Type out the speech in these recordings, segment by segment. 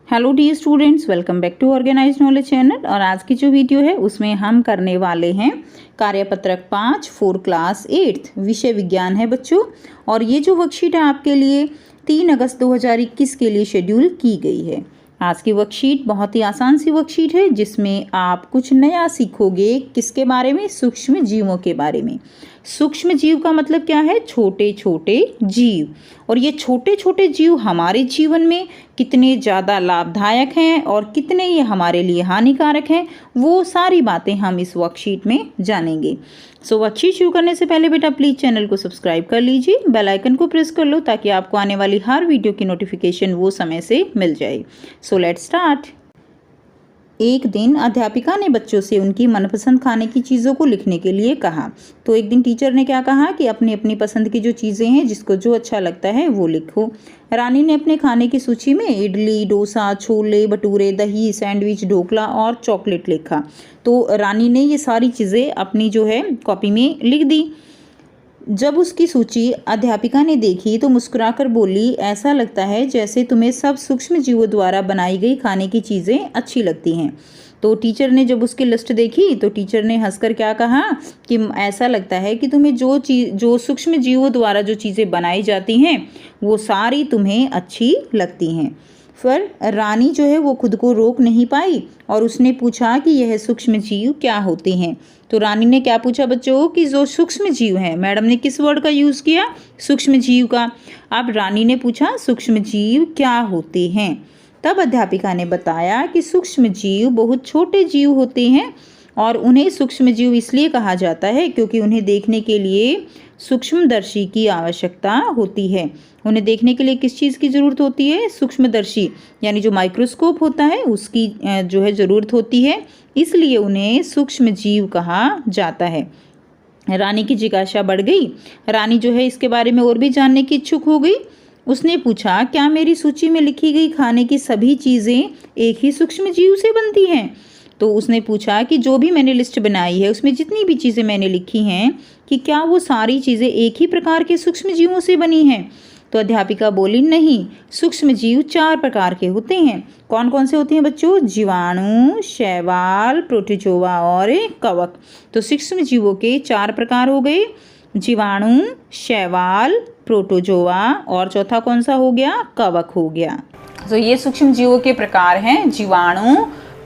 Hello dear students, welcome back to organize knowledge channel. और आज की जो वीडियो है उसमें हम करने वाले हैं कार्यपत्रक 5 फॉर क्लास 8 विषय विज्ञान है बच्चों। और ये जो वर्कशीट है आपके लिए 3 अगस्त 2021 के लिए शेड्यूल की गई है। आज की वर्कशीट बहुत ही आसान सी वर्कशीट है जिसमें आप कुछ नया सीखोगे। किसके बारे में? सूक्ष्म जीवों के बारे में। सूक्ष्म जीव का मतलब क्या है? छोटे छोटे जीव। और ये छोटे छोटे जीव हमारे जीवन में कितने ज़्यादा लाभदायक हैं और कितने ये हमारे लिए हानिकारक हैं, वो सारी बातें हम इस वर्कशीट में जानेंगे। सो वर्कशीट शुरू करने से पहले बेटा प्लीज़ चैनल को सब्सक्राइब कर लीजिए, बेल आइकन को प्रेस कर लो ताकि आपको आने वाली हर वीडियो की नोटिफिकेशन वो समय से मिल जाए। So let's start. एक दिन अध्यापिका ने बच्चों से उनकी मनपसंद खाने की चीज़ों को लिखने के लिए कहा। तो एक दिन टीचर ने क्या कहा कि अपनी अपनी पसंद की जो चीज़ें हैं, जिसको जो अच्छा लगता है वो लिखो। रानी ने अपने खाने की सूची में इडली, डोसा, छोले भटूरे, दही, सैंडविच, ढोकला और चॉकलेट लिखा। तो रानी ने ये सारी चीज़ें अपनी जो है कॉपी में लिख दी। जब उसकी सूची अध्यापिका ने देखी तो मुस्कुराकर बोली, ऐसा लगता है जैसे तुम्हें सब सूक्ष्म जीवों द्वारा बनाई गई खाने की चीज़ें अच्छी लगती हैं। तो टीचर ने जब उसकी लिस्ट देखी तो टीचर ने हंसकर क्या कहा कि ऐसा लगता है कि तुम्हें जो सूक्ष्म जीवों द्वारा जो चीज़ें बनाई जाती हैं वो सारी तुम्हें अच्छी लगती हैं। फिर रानी जो है वो खुद को रोक नहीं पाई और उसने पूछा कि यह सूक्ष्म जीव क्या होते हैं। तो रानी ने क्या पूछा बच्चों कि जो सूक्ष्म जीव हैं, मैडम ने किस वर्ड का यूज़ किया? सूक्ष्म जीव का। अब रानी ने पूछा सूक्ष्म जीव क्या होते हैं। तब अध्यापिका ने बताया कि सूक्ष्म जीव बहुत छोटे जीव होते हैं और उन्हें सूक्ष्म जीव इसलिए कहा जाता है क्योंकि उन्हें देखने के लिए सूक्ष्मदर्शी की आवश्यकता होती है। उन्हें देखने के लिए किस चीज़ की ज़रूरत होती है? सूक्ष्मदर्शी, यानी जो माइक्रोस्कोप होता है उसकी जो है ज़रूरत होती है, इसलिए उन्हें सूक्ष्म जीव कहा जाता है। रानी की जिज्ञासा बढ़ गई। रानी जो है इसके बारे में और भी जानने की इच्छुक हो गई। उसने पूछा, क्या मेरी सूची में लिखी गई खाने की सभी चीज़ें एक ही सूक्ष्म जीव से बनती हैं? तो उसने पूछा कि जो भी मैंने लिस्ट बनाई है उसमें जितनी भी चीज़ें मैंने लिखी हैं कि क्या वो सारी चीज़ें एक ही प्रकार के सूक्ष्म जीवों से बनी हैं? तो अध्यापिका बोली, नहीं, सूक्ष्म जीव 4 प्रकार के होते हैं। कौन कौन से होते हैं बच्चों? जीवाणु, शैवाल, प्रोटोजोआ और कवक। तो सूक्ष्म जीवों के 4 प्रकार हो गए, जीवाणु, शैवाल, प्रोटोजोआ और चौथा कौन सा हो गया? कवक हो गया। तो ये सूक्ष्म जीवों के प्रकार हैं, जीवाणु,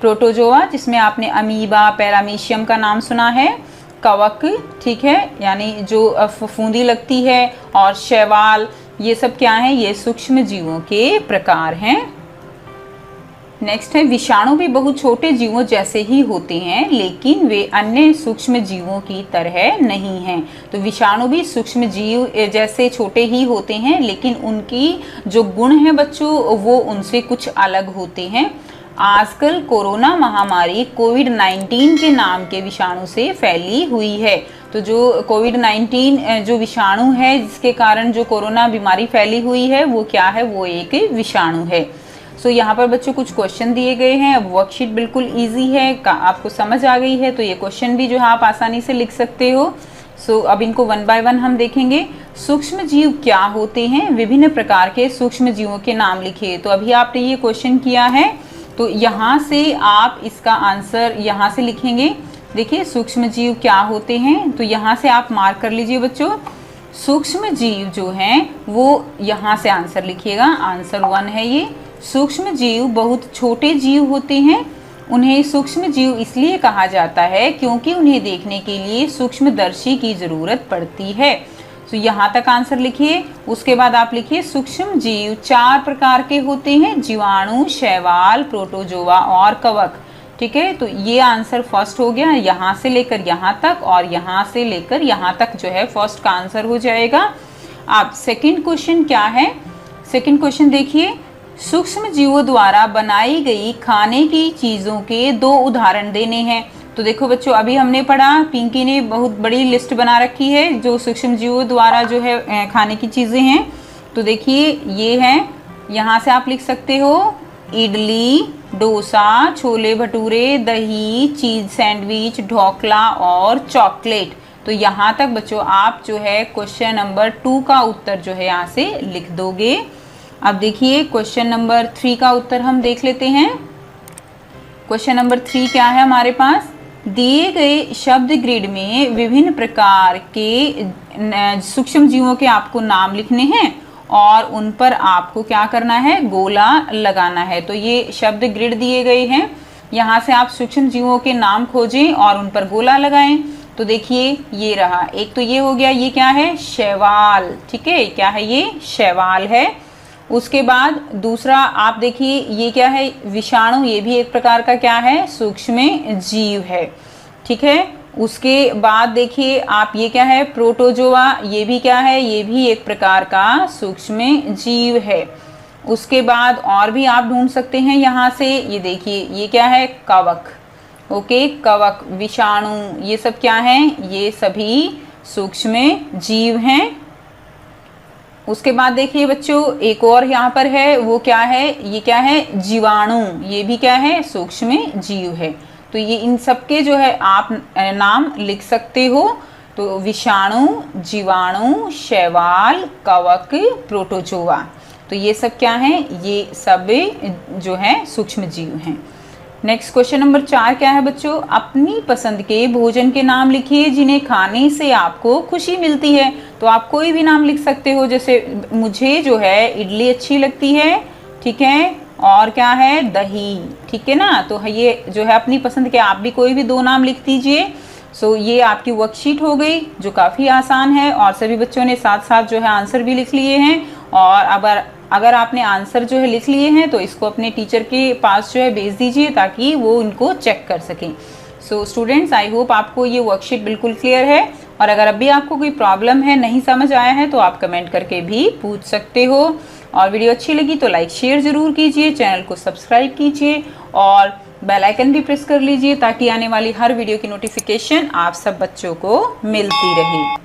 प्रोटोजोआ जिसमें आपने अमीबा, पैरामीशियम का नाम सुना है, कवक, ठीक है, यानी जो फफूंदी लगती है, और शैवाल, ये सब क्या है? ये सूक्ष्म जीवों के प्रकार हैं। नेक्स्ट है विषाणु भी बहुत छोटे जीवों जैसे ही होते हैं लेकिन वे अन्य सूक्ष्म जीवों की तरह नहीं हैं। तो विषाणु भी सूक्ष्म जीव जैसे छोटे ही होते हैं लेकिन उनकी जो गुण हैं बच्चों वो उनसे कुछ अलग होते हैं। आजकल कोरोना महामारी कोविड-19 के नाम के विषाणु से फैली हुई है। तो जो कोविड-19 जो विषाणु है जिसके कारण जो कोरोना बीमारी फैली हुई है वो क्या है? वो एक विषाणु है। सो यहाँ पर बच्चों कुछ क्वेश्चन दिए गए हैं। अब वर्कशीट बिल्कुल इजी है, आपको समझ आ गई है तो ये क्वेश्चन भी जो है आप आसानी से लिख सकते हो। सो अब इनको 1 बाय 1 हम देखेंगे। सूक्ष्म जीव क्या होते हैं? विभिन्न प्रकार के सूक्ष्म जीवों के नाम लिखिए। तो अभी आपने ये क्वेश्चन किया है तो यहाँ से आप इसका आंसर यहाँ से लिखेंगे। देखिए सूक्ष्म जीव क्या होते हैं, तो यहाँ से आप मार्क कर लीजिए बच्चों। सूक्ष्म जीव जो हैं वो यहाँ से आंसर लिखिएगा, आंसर 1 है ये। सूक्ष्म जीव बहुत छोटे जीव होते हैं। उन्हें सूक्ष्म जीव इसलिए कहा जाता है क्योंकि उन्हें देखने के लिए सूक्ष्मदर्शी की ज़रूरत पड़ती है। तो यहाँ तक आंसर लिखिए। उसके बाद आप लिखिए सूक्ष्म जीव 4 प्रकार के होते हैं, जीवाणु, शैवाल, प्रोटोजोआ और कवक। ठीक है, तो ये आंसर फर्स्ट हो गया। यहाँ से लेकर यहाँ तक और यहाँ से लेकर यहाँ तक जो है फर्स्ट का आंसर हो जाएगा। अब सेकंड क्वेश्चन क्या है? सेकंड क्वेश्चन देखिए, सूक्ष्म जीवों द्वारा बनाई गई खाने की चीज़ों के 2 उदाहरण देने हैं। तो देखो बच्चों अभी हमने पढ़ा, पिंकी ने बहुत बड़ी लिस्ट बना रखी है जो सूक्ष्म जीवों द्वारा जो है खाने की चीज़ें हैं। तो देखिए ये हैं, यहाँ से आप लिख सकते हो इडली, डोसा, छोले भटूरे, दही, चीज़ सैंडविच, ढोकला और चॉकलेट। तो यहाँ तक बच्चों आप जो है क्वेश्चन नंबर 2 का उत्तर जो है यहाँ से लिख दोगे। अब देखिए क्वेश्चन नंबर 3 का उत्तर हम देख लेते हैं। क्वेश्चन नंबर 3 क्या है हमारे पास, दिए गए शब्द ग्रिड में विभिन्न प्रकार के सूक्ष्म जीवों के आपको नाम लिखने हैं और उन पर आपको क्या करना है, गोला लगाना है। तो ये शब्द ग्रिड दिए गए हैं, यहाँ से आप सूक्ष्म जीवों के नाम खोजें और उन पर गोला लगाएं। तो देखिए ये रहा, एक तो ये हो गया, ये क्या है, शैवाल, ठीक है, क्या है ये, शैवाल है। उसके बाद दूसरा आप देखिए ये क्या है, विषाणु, ये भी एक प्रकार का क्या है, सूक्ष्म जीव है, ठीक है। उसके बाद देखिए आप ये क्या है, प्रोटोजोआ, ये भी क्या है, ये भी एक प्रकार का सूक्ष्म जीव है। उसके बाद और भी आप ढूंढ सकते हैं यहाँ से, ये देखिए ये क्या है, कवक, ओके, कवक, विषाणु, ये सब क्या हैं, ये सभी सूक्ष्म जीव हैं। उसके बाद देखिए बच्चों एक और यहाँ पर है, वो क्या है, ये क्या है, जीवाणु, ये भी क्या है, सूक्ष्म जीव है। तो ये इन सब के जो है आप नाम लिख सकते हो। तो विषाणु, जीवाणु, शैवाल, कवक, प्रोटोजोआ, तो ये सब क्या है, ये सब जो है सूक्ष्म जीव हैं। नेक्स्ट क्वेश्चन नंबर 4 क्या है बच्चों, अपनी पसंद के भोजन के नाम लिखिए जिन्हें खाने से आपको खुशी मिलती है। तो आप कोई भी नाम लिख सकते हो, जैसे मुझे जो है इडली अच्छी लगती है, ठीक है, और क्या है, दही, ठीक है ना। तो ये जो है अपनी पसंद के, आप भी कोई भी 2 नाम लिख दीजिए। सो ये आपकी वर्कशीट हो गई जो काफ़ी आसान है और सभी बच्चों ने साथ साथ जो है आंसर भी लिख लिए हैं। और अगर आपने आंसर जो है लिख लिए हैं तो इसको अपने टीचर के पास जो है भेज दीजिए ताकि वो इनको चेक कर सकें। सो स्टूडेंट्स, आई होप आपको ये वर्कशीट बिल्कुल क्लियर है। और अगर अभी आपको कोई प्रॉब्लम है, नहीं समझ आया है, तो आप कमेंट करके भी पूछ सकते हो। और वीडियो अच्छी लगी तो लाइक शेयर ज़रूर कीजिए, चैनल को सब्सक्राइब कीजिए और बेल आइकन भी प्रेस कर लीजिए ताकि आने वाली हर वीडियो की नोटिफिकेशन आप सब बच्चों को मिलती रहे।